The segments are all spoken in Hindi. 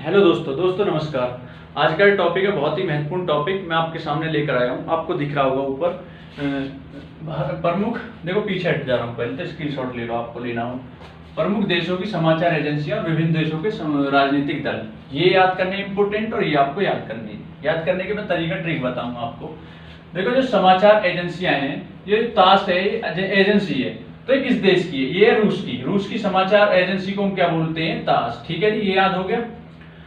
हेलो दोस्तों नमस्कार। आज का टॉपिक है बहुत ही महत्वपूर्ण टॉपिक, मैं आपके सामने लेकर आया हूँ। आपको दिख रहा होगा ऊपर प्रमुख, देखो पीछे हट जा रहा हूँ, पहले तो स्क्रीनशॉट ले लो, आपको लेना हो। प्रमुख देशों की समाचार एजेंसियां और विभिन्न देशों के राजनीतिक दल, ये याद करने इम्पोर्टेंट और ये आपको याद करने है। याद करने के मैं तरीका ट्रिक बताऊंगा आपको। देखो जो समाचार एजेंसियां हैं, ये तास है, एजेंसी है, तो ये किस देश की है? ये रूस की समाचार एजेंसी को हम क्या बोलते हैं? तास। ठीक है जी, ये याद हो गया।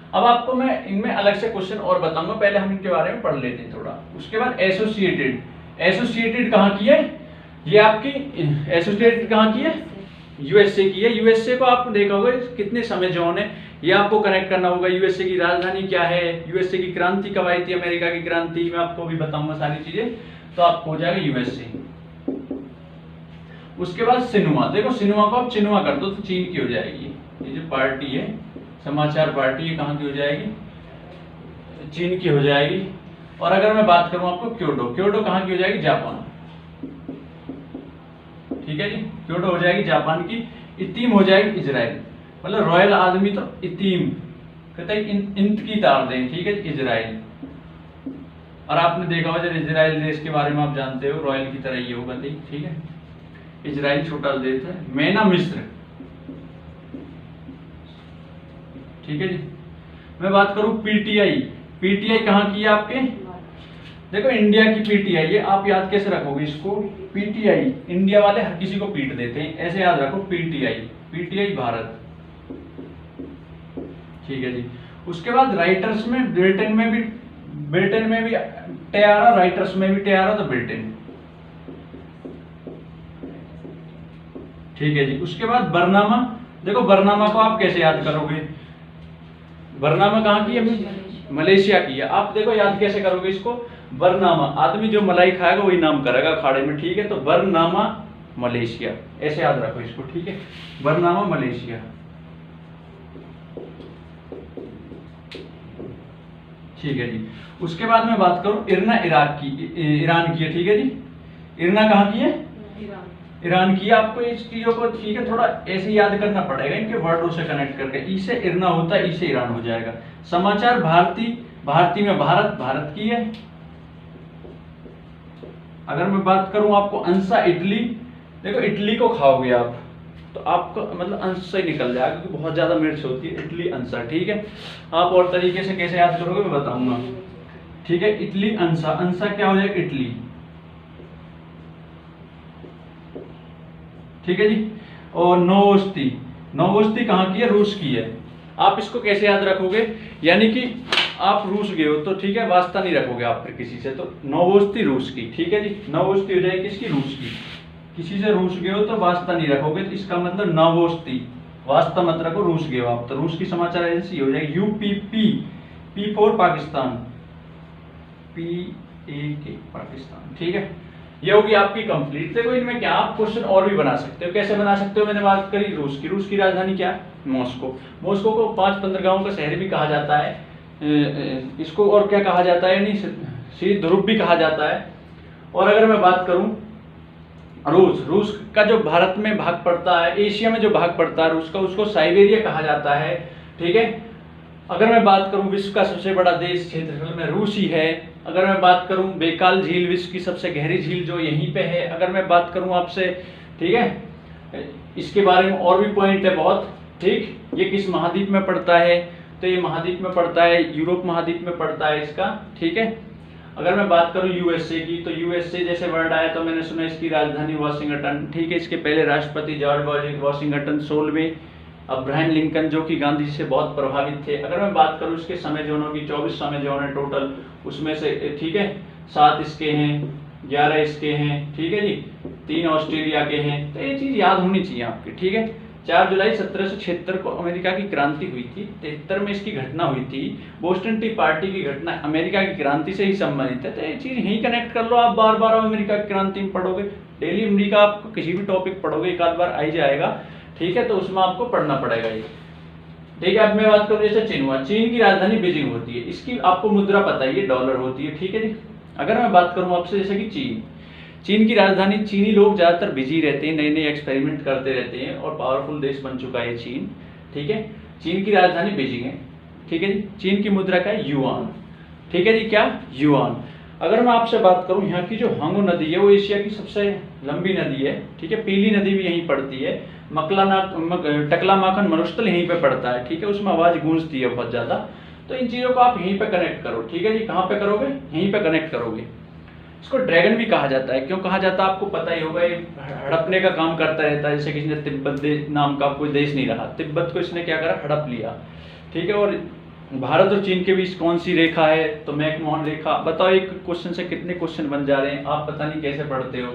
अब आपको मैं इनमें अलग से क्वेश्चन और बताऊंगा, पहले हम इनके बारे में पढ़ लेते हैं थोड़ा। उसके बाद एसोसिएटेड कहाँ की है? ये आपकी एसोसिएटेड कहाँ की है? यूएसए की है। यूएसए को आपने देखा होगा कितने समय जोन है, ये आपको कनेक्ट करना होगा। यूएसए की राजधानी क्या है? यूएसए की क्रांति कब आई थी? अमेरिका की क्रांति, मैं आपको भी बताऊंगा सारी चीजें, तो आपको हो जाएगा यूएसए। उसके बाद सिन्हुआ, देखो सिन्हुआ को आप चिन्हुआ कर दो तो चीन की हो जाएगी। ये जो पार्टी है समाचार पार्टी, ये कहाँ की हो जाएगी? चीन की हो जाएगी। और अगर मैं बात करूं आपको क्योटो कहाँ की हो जाएगी? जापान। ठीक है जी, क्योटो हो जाएगी जापान की। इतीम हो जाएगी इजराइल, मतलब रॉयल आदमी तो इतीम कहते हैं, इंत की तार दें। ठीक है, इजराइल। और आपने देखा होगा जब इजराइल देश के बारे में आप जानते हो, रॉयल की तरह ये होगा। ठीक है, इजराइल छोटा देश है। मेना मिस्र। ठीक है जी। मैं बात करूं पीटीआई कहाँ की है आपके? देखो इंडिया की पीटीआई है। आप याद कैसे रखोगे इसको? पीटीआई, इंडिया वाले हर किसी को पीट देते हैं, ऐसे याद रखो। पीटीआई भारत। ठीक है जी। उसके बाद राइटर्स में ब्रिटेन में भी टेयारा, राइटर्स में भी टेयारा, तो ब्रिटेन। ठीक है जी। उसके बाद बरनामा, देखो बरनामा को आप कैसे याद करोगे? बरनामा कहाँ की है? मलेशिया की है। आप देखो याद कैसे करोगे इसको? बरनामा, आदमी जो मलाई खाएगा वही नाम करेगा खाड़े में। ठीक है, तो बरनामा मलेशिया, ऐसे याद रखो इसको। ठीक है, बरनामा मलेशिया। ठीक है जी। उसके बाद मैं बात करूं इरना, ईरान की है। ठीक है जी, इरना कहाँ की है? ईरान की। आपको इस चीजों को ठीक है थोड़ा ऐसे याद करना पड़ेगा, इनके वर्डों से कनेक्ट करके। ई से इरना होता है, ई से ईरान हो जाएगा। समाचार भारती में भारत की है। अगर मैं बात करूं आपको अंसा, इटली, देखो इटली को खाओगे आप तो आपको मतलब अंश से निकल जाएगा, क्योंकि बहुत ज्यादा मिर्च होती है। इटली अंसा। ठीक है, आप और तरीके से कैसे याद करोगे मैं बताऊंगा। ठीक है, इटली अंसा, अंसा क्या हो जाएगा? इटली। ठीक है जी। और नोवोस्ती कहाँ की है? रूस की है। आप इसको कैसे याद रखोगे? यानी कि आप रूस गए हो तो ठीक है, वास्ता नहीं रखोगे आप फिर किसी से, तो नोवोस्ती रूस की। ठीक है जी, नोवोस्ती हो जाएगी किसकी? रूस की। किसी से रूस गए हो तो वास्ता नहीं रखोगे, तो इसका मतलब नोवोस्ती, वास्ता मत रखो। रूस गए हो आप तो रूस की समाचार एजेंसी हो जाएगी। UPP, P for Pakistan, PAK Pakistan. ठीक है, ये होगी आपकी कंप्लीट। देखो इनमें क्या आप क्वेश्चन और भी बना सकते हो। कैसे बना सकते हो? मैंने बात करी रूस की राजधानी क्या है? मॉस्को को 5 बंदरगाहों का शहर भी कहा जाता है। इसको और क्या कहा जाता है? नहीं, शीत ध्रुव भी कहा जाता है। और अगर मैं बात करूं रूस का जो भारत में भाग पड़ता है, एशिया में जो भाग पड़ता है रूस का, उसको साइबेरिया कहा जाता है। ठीक है, अगर मैं बात करूं विश्व का सबसे बड़ा देश क्षेत्रफल में रूस ही है। अगर मैं बात करूं बेकाल झील, विश्व की सबसे गहरी झील जो यहीं पे है। अगर मैं बात करूं आपसे, ठीक है, इसके बारे में और भी पॉइंट है बहुत। ठीक, ये किस महाद्वीप में पड़ता है? तो ये महाद्वीप में पड़ता है, यूरोप महाद्वीप में पड़ता है इसका। ठीक है, अगर मैं बात करूं यूएसए की, तो यूएसए जैसे वर्ड आया तो मैंने सुना इसकी राजधानी वाशिंगटन। ठीक है, इसके पहले राष्ट्रपति जॉर्ज वाशिंगटन, 16वें अब्राहम लिंकन, जो कि गांधी जी से बहुत प्रभावित थे। अगर मैं बात करूं इसके समय जोनों की, 24 समय जोन है टोटल, उसमें से ठीक है 7 इसके हैं, 11 इसके हैं। ठीक है जी, 3 ऑस्ट्रेलिया के हैं। तो ये चीज याद होनी चाहिए आपकी। ठीक है, 4 जुलाई 1776 को अमेरिका की क्रांति हुई थी। 73 में इसकी घटना हुई थी। बोस्टन टी पार्टी की घटना अमेरिका की क्रांति से ही संबंधित है। तो ये चीज यही कनेक्ट कर लो। आप बार बार अमेरिका की क्रांति में पढ़ोगे, डेली अमेरिका आपको किसी भी टॉपिक पढ़ोगे एक आध बार आ ही जाएगा। ठीक है, तो उसमें आपको पढ़ना पड़ेगा ये। ठीक है, अब मैं बात करूं जैसे चीन की राजधानी बीजिंग होती है। इसकी आपको मुद्रा पता है, ये डॉलर होती है। ठीक है जी। अगर मैं बात करूं आपसे जैसे कि चीन की राजधानी, चीनी लोग ज्यादातर बिजी रहते हैं, नए नए एक्सपेरिमेंट करते रहते हैं और पावरफुल देश बन चुका है चीन। ठीक है, चीन की राजधानी बीजिंग है। ठीक है जी। चीन की मुद्रा क्या है? युआन, ठीक है जी। क्या? युआन। अगर मैं आपसे बात करूं, यहाँ की जो हांगू नदी है वो एशिया की सबसे लंबी नदी है, ठीक है। पीली नदी भी यहीं पड़ती है। टकला माखन मरुस्थल यहीं पे पड़ता है, ठीक है। उसमें आवाज गूंजती है बहुत ज्यादा। तो इन चीजों को आप यहीं पे कनेक्ट करो, ठीक है जी। कहाँ पे करोगे? यहीं पे कनेक्ट करोगे। इसको ड्रैगन भी कहा जाता है। क्यों कहा जाता है आपको पता ही होगा, ये हड़पने का काम करता रहता है। जैसे किसी ने तिब्बत नाम का कोई देश नहीं रहा, तिब्बत को इसने क्या करा? हड़प लिया, ठीक है। और भारत और चीन के बीच कौन सी रेखा है? तो मैकमोहन रेखा। बताओ एक क्वेश्चन से कितने क्वेश्चन बन जा रहे हैं, आप पता नहीं कैसे पढ़ते हो।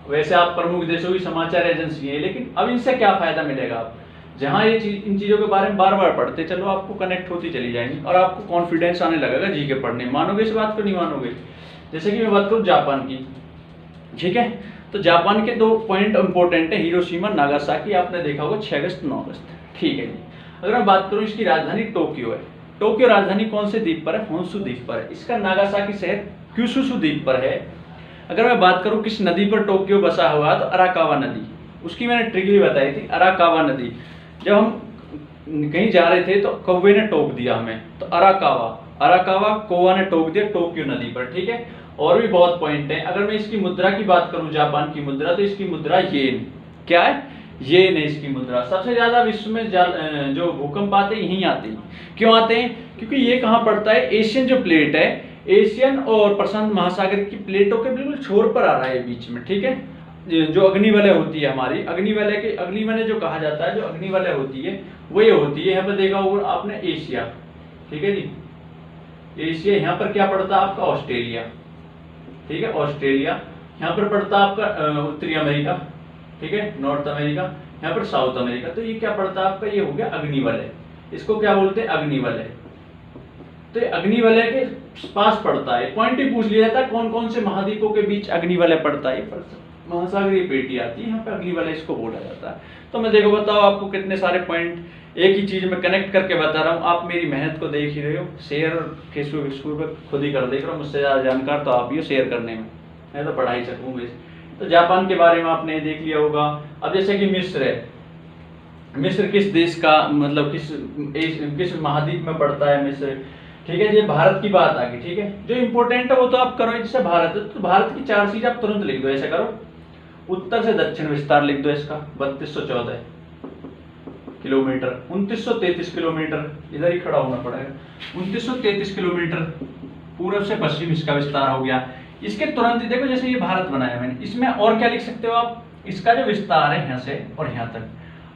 वैसे आप प्रमुख देशों की समाचार एजेंसी है, लेकिन अब इनसे क्या फायदा मिलेगा? आप जहां ये इन चीजों के बारे में बार बार पढ़ते चलो, आपको कनेक्ट होती चली जाएंगी और आपको कॉन्फिडेंस आने लगेगा जी के पढ़ने। मानोगे इस बात को? नहीं मानोगे। जैसे कि मैं बात करूं जापान की, ठीक है। तो जापान के 2 पॉइंट इंपॉर्टेंट है, हिरोशिमा नागासाकी। आपने देखा होगा 6 अगस्त 9 अगस्त, ठीक है जी। अगर मैं बात करूं, इसकी राजधानी टोक्यो है। टोक्यो राजधानी कौन से द्वीप पर है? होन्शु द्वीप पर है। इसका नागासाकी शहर क्यूशुशु द्वीप पर है। अगर मैं बात करूं किस नदी पर टोक्यो बसा हुआ है, तो अराकावा नदी। उसकी मैंने ट्रिक भी बताई थी, अराकावा नदी। जब हम कहीं जा रहे थे तो कौवे ने टोक दिया हमें, तो अराकावा कौवा ने टोक दिया टोक्यो नदी पर, ठीक है। और भी बहुत पॉइंट है। अगर मैं इसकी मुद्रा की बात करूं, जापान की मुद्रा, तो इसकी मुद्रा येन। क्या है? येन है इसकी मुद्रा। सबसे ज्यादा विश्व में जो भूकंप आते हैं यहीं आते हैं। क्यों आते हैं? क्योंकि ये कहाँ पड़ता है? एशियन जो प्लेट है, एशियन और प्रशांत महासागर की प्लेटों के बिल्कुल छोर पर आ रहा है बीच में, ठीक है। जो अग्निवलय होती है हमारी, अग्निवलय जो कहा जाता है, जो अग्निवलय होती है वो ये होती है। यहाँ पर देखा होगा आपने एशिया, ठीक है जी। एशिया यहाँ पर क्या पड़ता है आपका? ऑस्ट्रेलिया, ठीक है। ऑस्ट्रेलिया यहाँ पर पड़ता है आपका उत्तरी अमेरिका, ठीक है। नॉर्थ अमेरिका, यहाँ पर साउथ अमेरिका। तो ये क्या पड़ता है आपका? ये हो गया अग्निवलय। इसको क्या बोलते हैं? अग्निवलय। तो ये अग्निवलय के पास पड़ता है। पॉइंट ही पूछ लिया जाता है कौन कौन से महाद्वीपों के बीच अग्निवलय पड़ता है। महासागरीय पेटी आती है, यहाँ पे अग्निवलय इसको बोला जाता है। तो मैं देखो बताओ आपको कितने सारे पॉइंट एक ही चीज में कनेक्ट करके बता रहा हूँ। आप मेरी मेहनत को देख ही रहे हो। शेयर फेसबुक स्कूल पर खुद ही कर देख रहा हूँ। मुझसे ज्यादा जानकार तो आप ही हो शेयर करने में, मैं तो पढ़ा ही सकूँ वैसे। तो जापान के बारे में आपने देख लिया होगा। अब जैसे कि मिस्र है, मिस्र किस देश का मतलब किस महाद्वीप में पड़ता है मिस्र, ठीक है। ये भारत की बात आ गई, ठीक है। जो इंपॉर्टेंट है वो तो आप करो। जैसे भारत है तो भारत की 4 चीज आप तुरंत लिख दो। ऐसे करो, उत्तर से दक्षिण विस्तार लिख दो इसका 3214 किलोमीटर, 2933 किलोमीटर, इधर ही खड़ा होना पड़ेगा। 2933 किलोमीटर पूर्व से पश्चिम इसका विस्तार हो गया। इसके तुरंत ही देखो, जैसे ये भारत बनाया मैंने, इसमें और क्या लिख सकते हो आप? इसका जो विस्तार है यहाँ से और यहाँ तक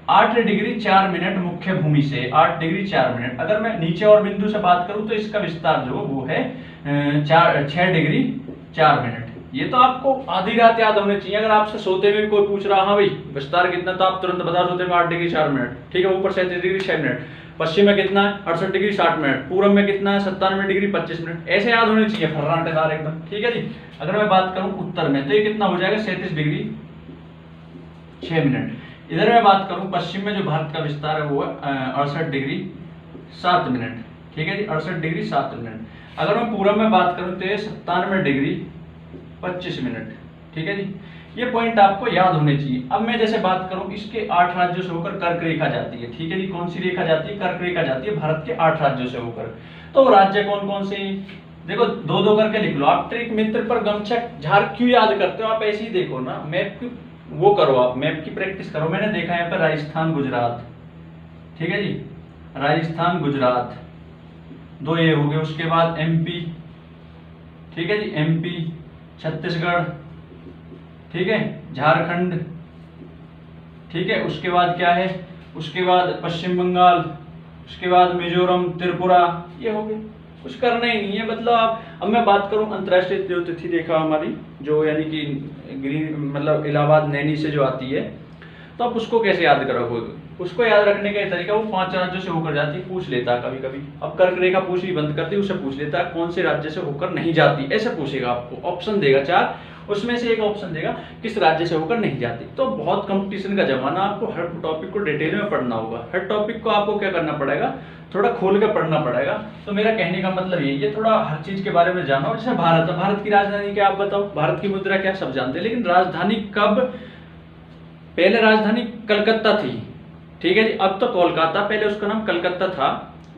8 डिग्री 4 मिनट मुख्य भूमि से 8 डिग्री 4 मिनट। अगर मैं नीचे और बिंदु से बात करूं तो इसका विस्तार जो वो है 6 डिग्री 4 मिनट। ये तो आपको आधी रात याद होने चाहिए। अगर आपसे सोते हुए कोई पूछ रहा, हाँ भाई विस्तार कितना, तो आप तुरंत बता सोते में 8 डिग्री 4 मिनट, ठीक है। ऊपर 37 डिग्री 6 मिनट, पश्चिम में कितना है 68 डिग्री 60 मिनट, पूर्व में कितना है 97 डिग्री 25 मिनट। ऐसे याद होने चाहिए फर्राटेदार एकदम, ठीक है जी। अगर मैं बात करूं उत्तर में तो ये कितना हो जाएगा 37 डिग्री 6 मिनट। इधर मैं बात करूं पश्चिम में जो भारत का विस्तार है वो है 68 डिग्री 7 मिनट, ठीक है जी। 68 डिग्री 7 मिनट। अगर मैं पूर्व में बात करूं तो ये 97 डिग्री 25 मिनट, ठीक है जी। ये पॉइंट आपको याद होने चाहिए। अब मैं जैसे बात करूं, इसके 8 राज्यों से होकर कर्क रेखा जाती है, ठीक है जी। कौन सी रेखा जाती है? कर्क रेखा जाती है भारत के 8 राज्यों से होकर। तो राज्य कौन कौन से? देखो 2-2 करके लिख लो। आप ट्रिक मित्र पर गमछा झाड़ क्यों याद करते हो? आप ऐसे ही देखो ना, मैप की वो करो, आप मैप की प्रैक्टिस करो। मैंने देखा यहाँ पर राजस्थान गुजरात, ठीक है जी। राजस्थान गुजरात 2 ये हो गए। उसके बाद एमपी, ठीक है जी। एमपी, छत्तीसगढ़, ठीक है, झारखंड, ठीक है। उसके बाद क्या है? उसके बाद पश्चिम बंगाल, उसके बाद मिजोरम, त्रिपुरा, ये हो गए। कुछ करना ही नहीं है। मतलब आप, अब मैं बात करूं अंतर्राष्ट्रीय जो तिथि रेखा हमारी जो यानी कि ग्रीन मतलब इलाहाबाद नैनी से जो आती है, तो आप उसको कैसे याद करोगे? उसको याद रखने का तरीका, वो 5 राज्यों से होकर जाती है, पूछ लेता है कभी कभी। अब कर्क रेखा पूछनी बंद करती है, उससे पूछ लेता है कौन से राज्य से होकर नहीं जाती, ऐसे पूछेगा आपको। ऑप्शन देगा 4, उसमें से एक ऑप्शन देगा किस राज्य से होकर नहीं जाती। तो बहुत कंपटीशन का जमाना, आपको हर टॉपिक को डिटेल में पढ़ना होगा। हर टॉपिक को आपको क्या करना पड़ेगा? थोड़ा खोल कर पढ़ना पड़ेगा। तो मेरा कहने का मतलब यही है, थोड़ा हर चीज के बारे में जानो। जैसे भारत की राजधानी क्या आप बताओ? भारत की मुद्रा क्या? सब जानते हैं, लेकिन राजधानी कब? पहले राजधानी कलकत्ता थी, ठीक है जी। अब तो कोलकाता, पहले उसका नाम कलकत्ता था।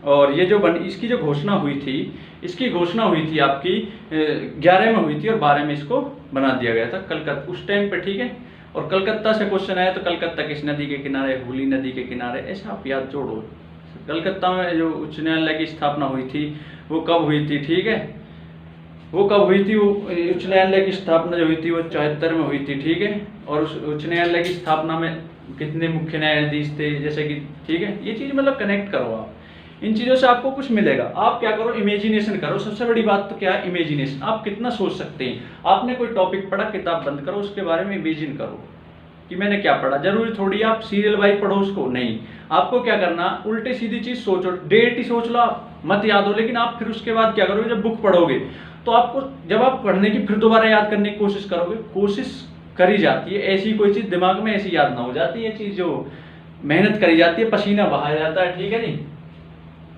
और ये जो इसकी जो घोषणा हुई थी, इसकी घोषणा हुई थी आपकी 11 में हुई थी और 12 में इसको बना दिया गया था कलकत्ता उस टाइम पे, ठीक है। और कलकत्ता से क्वेश्चन आया तो कलकत्ता किस नदी के किनारे, हुगली नदी के किनारे, ऐसा आप याद जोड़ो। कलकत्ता में जो उच्च न्यायालय की स्थापना हुई थी वो कब हुई थी, ठीक है, वो कब हुई थी, वो उच्च न्यायालय की स्थापना जो हुई थी वो 74 में हुई थी, ठीक है। और उस उच्च न्यायालय की स्थापना में कितने मुख्य न्यायाधीश थे, जैसे कि, ठीक है, ये चीज मतलब कनेक्ट करो आप, इन चीजों से आपको कुछ मिलेगा। आप क्या करो, इमेजिनेशन करो। सबसे बड़ी बात तो क्या है, इमेजिनेशन। आप कितना सोच सकते हैं। आपने कोई टॉपिक पढ़ा, किताब बंद करो, उसके बारे में इमेजिन करो कि मैंने क्या पढ़ा। जरूरी थोड़ी आप सीरियल वाइज पढ़ो उसको, नहीं। आपको क्या करना, उल्टे सीधी चीज सोचो, डेट ही सोच लो, आप मत याद हो, लेकिन आप फिर उसके बाद क्या करोगे, जब बुक पढ़ोगे तो आपको, जब आप पढ़ने की फिर दोबारा याद करने की कोशिश करोगे, कोशिश करी जाती है, ऐसी कोई चीज दिमाग में ऐसी याद ना हो जाती है, चीज जो मेहनत करी जाती है, पसीना बहाया जाता है, ठीक है जी।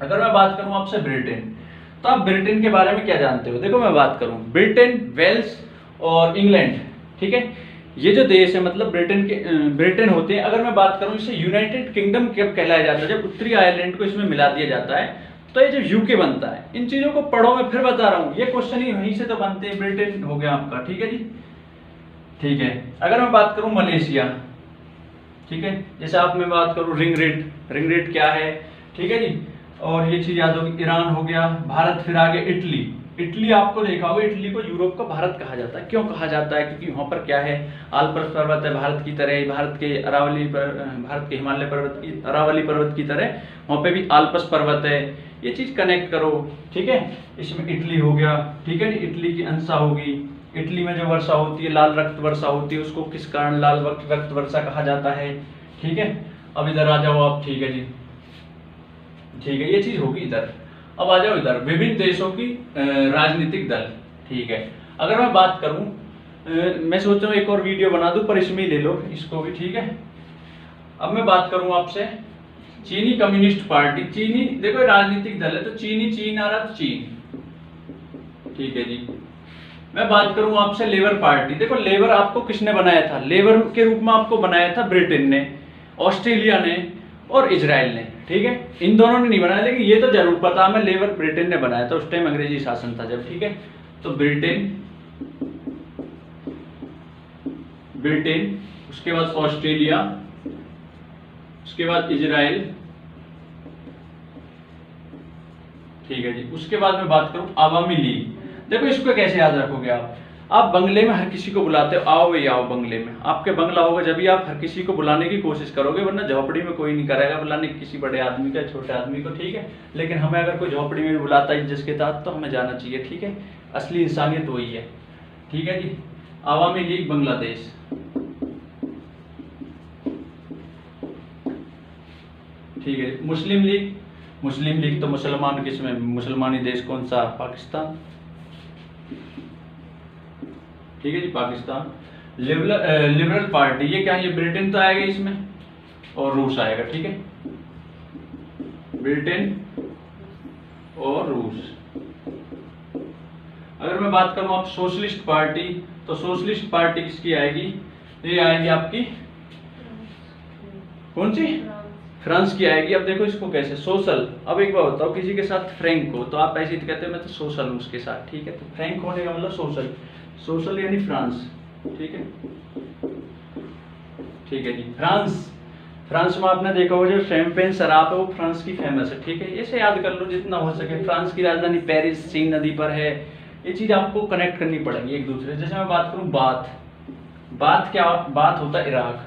अगर मैं बात करूं आपसे ब्रिटेन, तो आप ब्रिटेन के बारे में क्या जानते हो। देखो मैं बात करूं, ब्रिटेन, वेल्स और इंग्लैंड, ठीक है, ये जो देश है, मतलब ब्रिटेन होते हैं। अगर मैं बात करूं, इसे यूनाइटेड किंगडम कब कहलाया जाता है, जब उत्तरी आयरलैंड को इसमें मिला दिया जाता है, तो ये जो यूके बनता है। इन चीजों को पढ़ो, मैं फिर बता रहा हूं, ये क्वेश्चन ही वहीं से तो बनते हैं। ब्रिटेन हो गया आपका, ठीक है जी, ठीक है। अगर मैं बात करूं मलेशिया, ठीक है, जैसे आप मैं बात करूं रिंग रेट क्या है, ठीक है जी, और ये चीज याद होगी। ईरान हो गया, भारत, फिर आगे इटली आपको देखा होगा, इटली को यूरोप का भारत कहा जाता है। क्यों कहा जाता है, क्योंकि वहां पर क्या है, आल्प्स पर्वत है भारत की तरह, भारत के हिमालय पर्वत की, अरावली पर्वत की तरह वहां पे भी आल्प्स पर्वत है। ये चीज कनेक्ट करो, ठीक है। इसमें इटली हो गया, ठीक है, इटली की अंसा होगी। इटली में जो वर्षा होती है, लाल रक्त वर्षा होती है, उसको किस कारण लाल रक्त वर्षा कहा जाता है, ठीक है। अब इधर आ जाओ आप, ठीक है जी, ठीक है, ये चीज होगी इधर। अब आ जाओ इधर, विभिन्न देशों की राजनीतिक दल, ठीक है। अगर मैं बात करूं, मैं सोच रहा हूं एक और वीडियो बना दूं, पर इसमें ही ले लो इसको भी, ठीक है। अब मैं बात करूं आपसे चीनी कम्युनिस्ट पार्टी। चीनी, देखो राजनीतिक दल है तो चीन आ रहा, तो चीन, ठीक है जी। मैं बात करूं आपसे लेबर पार्टी। देखो लेबर आपको किसने बनाया था, लेबर के रूप में आपको बनाया था ब्रिटेन ने, ऑस्ट्रेलिया ने और इजराइल ने, ठीक है। इन दोनों ने नहीं बनाया, लेकिन ये तो जरूर पता हमें, लेबर ब्रिटेन ने बनाया था, उस टाइम अंग्रेजी शासन था जब, ठीक है। तो ब्रिटेन, उसके बाद ऑस्ट्रेलिया, उसके बाद इजराइल, ठीक है जी। उसके बाद मैं बात करूं आवामी लीग। देखो इसको कैसे याद रखोगे आप बंगले में हर किसी को बुलाते हो, आओ भाई आओ बंगले में, आपके बंगला होगा जब भी आप हर किसी को बुलाने की कोशिश करोगे, वरना झोपड़ी में कोई नहीं करेगा बुलाने किसी बड़े आदमी का, छोटे आदमी को, ठीक है। लेकिन हमें अगर कोई झोपड़ी में भी बुलाता है जिसके साथ, तो हमें जाना चाहिए, ठीक है। असली इंसानियत वही है, ठीक है जी। आवामी लीग बांग्लादेश, ठीक है। मुस्लिम लीग तो मुसलमान, किसमें मुसलमानी देश कौन सा, पाकिस्तान, ठीक है जी, पाकिस्तान। लिबरल पार्टी, ये क्या है, ये ब्रिटेन तो आएगा इसमें और रूस आएगा, ठीक है, ब्रिटेन और रूस। अगर मैं बात करूं आप सोशलिस्ट पार्टी, तो सोशलिस्ट पार्टी किसकी आएगी, ये आएगी आपकी कौन सी, फ्रांस की आएगी। अब देखो इसको कैसे, सोशल, अब एक बार बताओ, किसी के साथ फ्रैंक हो तो आप ऐसे ही कहते हो मैं तो सोशल हूं उसके साथ, ठीक है। तो फ्रैंक होने का मतलब सोशल यानी फ्रांस, ठीक है, ठीक है जी। फ्रांस में आपने देखा होगा जो शैंपेन शराब है वो फ्रांस की फेमस है, ठीक है। ऐसे याद कर लो जितना हो सके। फ्रांस की राजधानी पेरिस सीन नदी पर है। ये चीज आपको कनेक्ट करनी पड़ेगी एक दूसरे। जैसे मैं बात करूं बात क्या, बात होता है इराक।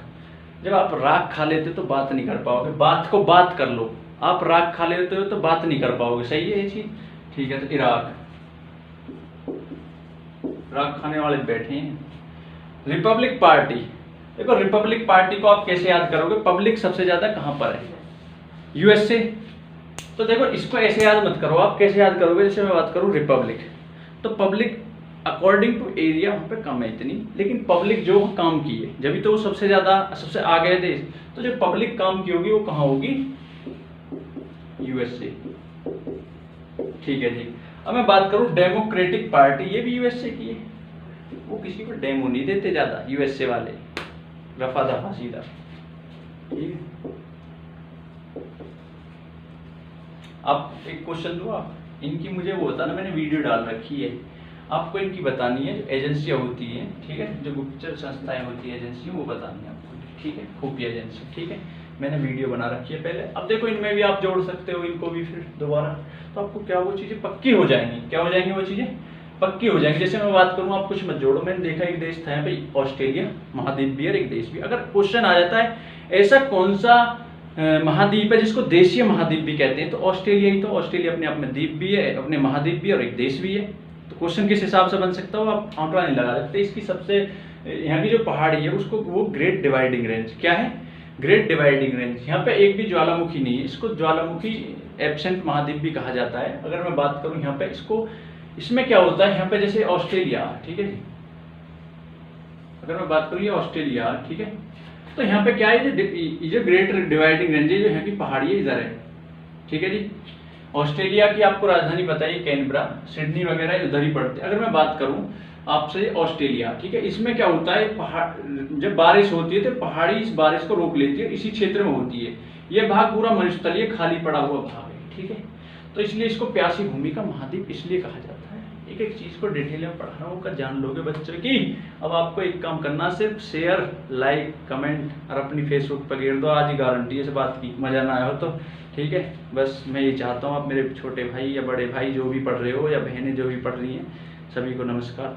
जब आप राख खा लेते तो बात नहीं कर पाओगे, बात को बात कर लो। आप राख खा लेते हो तो बात नहीं कर पाओगे, सही है ये चीज, ठीक है। तो इराक, राख खाने वाले बैठे हैं। रिपब्लिक पार्टी, देखो रिपब्लिक पार्टी को आप कैसे याद करोगे, पब्लिक सबसे ज्यादा कहां पर है, यूएसए। तो देखो इसको ऐसे याद मत करो, आप कैसे याद करोगे, जैसे मैं बात करूं रिपब्लिक, तो पब्लिक अकॉर्डिंग टू एरिया वहां पे कम है इतनी, लेकिन पब्लिक जो काम की है जब तो वो सबसे ज्यादा, सबसे आगे है देश। तो जो पब्लिक काम की होगी वो कहां होगी, यूएसए, ठीक है जी। अब मैं बात करूं डेमोक्रेटिक पार्टी, ये भी यूएसए की है। वो किसी को डेमो नहीं देते ज्यादा, यूएसए वाले, रफा दफा सीधा, ठीक है। आप एक क्वेश्चन दो, आप इनकी मुझे वो बताना, मैंने वीडियो डाल रखी है, आपको इनकी बतानी है, जो एजेंसियाँ होती हैं, ठीक है, जो गुप्तचर संस्थाएं होती है, एजेंसियाँ, वो बतानी है आपको, ठीक है, खुफिया एजेंसी, ठीक है, मैंने वीडियो बना रखी है पहले। अब देखो इनमें भी आप जोड़ सकते हो इनको भी फिर दोबारा, तो आपको क्या वो चीज़ें पक्की हो जाएंगी, क्या हो जाएंगी वो चीज़ें पक्की हो जाएंगी। जैसे मैं बात करूँ, आप कुछ मत जोड़ो, मैंने देखा एक देश था यहाँ पे ऑस्ट्रेलिया, महाद्वीप भी है, एक देश भी। अगर क्वेश्चन आ जाता है ऐसा कौन सा महाद्वीप है जिसको देशीय महाद्वीप भी कहते हैं, तो ऑस्ट्रेलिया ही, तो ऑस्ट्रेलिया अपने आप में द्वीप भी है, अपने महाद्वीप भी है और एक देश भी है। तो क्वेश्चन किस हिसाब से बन सकता हो, आप आंकड़ा नहीं लगा सकते। इसकी सबसे यहाँ की जो पहाड़ी है उसको वो ग्रेट डिवाइडिंग रेंज, क्या है, ग्रेट डिवाइडिंग रेंज। यहाँ पे एक भी ज्वालामुखी नहीं है, इसको ज्वालामुखी एब्सेंट महाद्वीप भी कहा जाता है। अगर मैं बात करूँ यहाँ पे इसको, इसमें क्या होता है यहाँ पे, जैसे ऑस्ट्रेलिया, ठीक है जी, अगर मैं बात करूँ ये ऑस्ट्रेलिया, ठीक है, तो यहाँ पे क्या है, ये जो ग्रेट डिवाइडिंग रेंज है, जो यहाँ की पहाड़ी है इधर है, ठीक है जी। ऑस्ट्रेलिया की आपको राजधानी पता है कैनबरा, सिडनी वगैरह उधर ही पड़ते हैं। अगर मैं बात करूँ आपसे ऑस्ट्रेलिया, ठीक है, इसमें क्या होता है, पहाड़ जब बारिश होती है तो पहाड़ी इस बारिश को रोक लेती है, इसी क्षेत्र में होती है। ये भाग पूरा मरुस्थलीय खाली पड़ा हुआ भाग है, ठीक है, तो इसलिए इसको प्यासी भूमि का महाद्वीप इसलिए कहा जाता है। एक एक चीज को डिटेल में पढ़ा रहा हूँ, जान लोगे बच्चों की। अब आपको एक काम करना, सिर्फ शेयर, लाइक, कमेंट और अपनी फेसबुक पर घेर दो, आज ही गारंटी है इस बात की, मजा ना आया हो तो, ठीक है। बस मैं ये चाहता हूँ आप मेरे छोटे भाई या बड़े भाई जो भी पढ़ रहे हो या बहनें जो भी पढ़ रही हैं, सभी को नमस्कार।